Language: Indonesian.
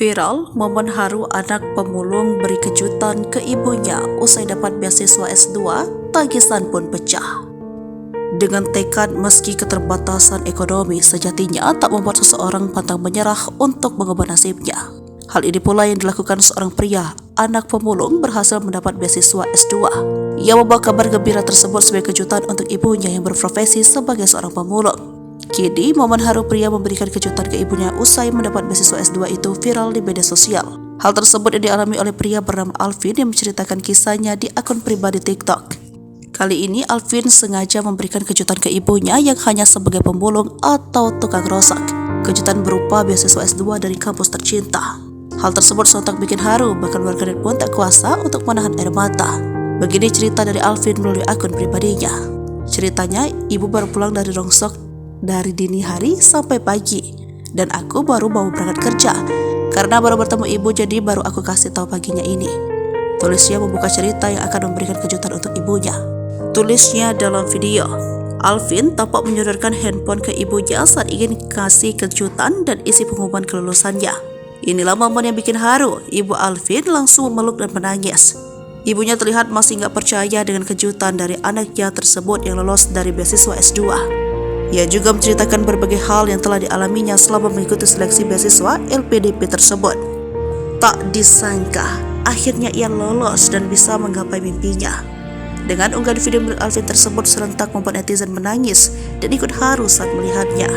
Viral, momen haru anak pemulung beri kejutan ke ibunya usai dapat beasiswa S2, tangisan pun pecah. Dengan tekad meski keterbatasan ekonomi sejatinya tak membuat seseorang pantang menyerah untuk mengubah nasibnya. Hal ini pula yang dilakukan seorang pria, anak pemulung berhasil mendapat beasiswa S2. Ia membawa kabar gembira tersebut sebagai kejutan untuk ibunya yang berprofesi sebagai seorang pemulung. Kini, momen haru pria memberikan kejutan ke ibunya usai mendapat beasiswa S2 itu viral di media sosial. Hal tersebut yang dialami oleh pria bernama Alvin yang menceritakan kisahnya di akun pribadi TikTok. Kali ini, Alvin sengaja memberikan kejutan ke ibunya yang hanya sebagai pemulung atau tukang rosak. Kejutan berupa beasiswa S2 dari kampus tercinta. Hal tersebut sontak bikin haru, bahkan warganet pun tak kuasa untuk menahan air mata. Begini cerita dari Alvin melalui akun pribadinya. Ceritanya, ibu baru pulang dari rongsok dari dini hari sampai pagi, dan aku baru mau berangkat kerja. Karena baru bertemu ibu, jadi baru aku kasih tahu paginya ini. Tulisnya membuka cerita yang akan memberikan kejutan untuk ibunya. Tulisnya dalam video, Alvin tampak menyodorkan handphone ke ibunya saat ingin kasih kejutan dan isi pengumuman kelulusannya. Inilah momen yang bikin haru. Ibu Alvin langsung memeluk dan menangis. Ibunya terlihat masih gak percaya dengan kejutan dari anaknya tersebut yang lolos dari beasiswa S2. Ia juga menceritakan berbagai hal yang telah dialaminya selama mengikuti seleksi beasiswa LPDP tersebut. Tak disangka, akhirnya ia lolos dan bisa menggapai mimpinya. Dengan unggahan video milik Alvin tersebut serentak membuat netizen menangis dan ikut haru saat melihatnya.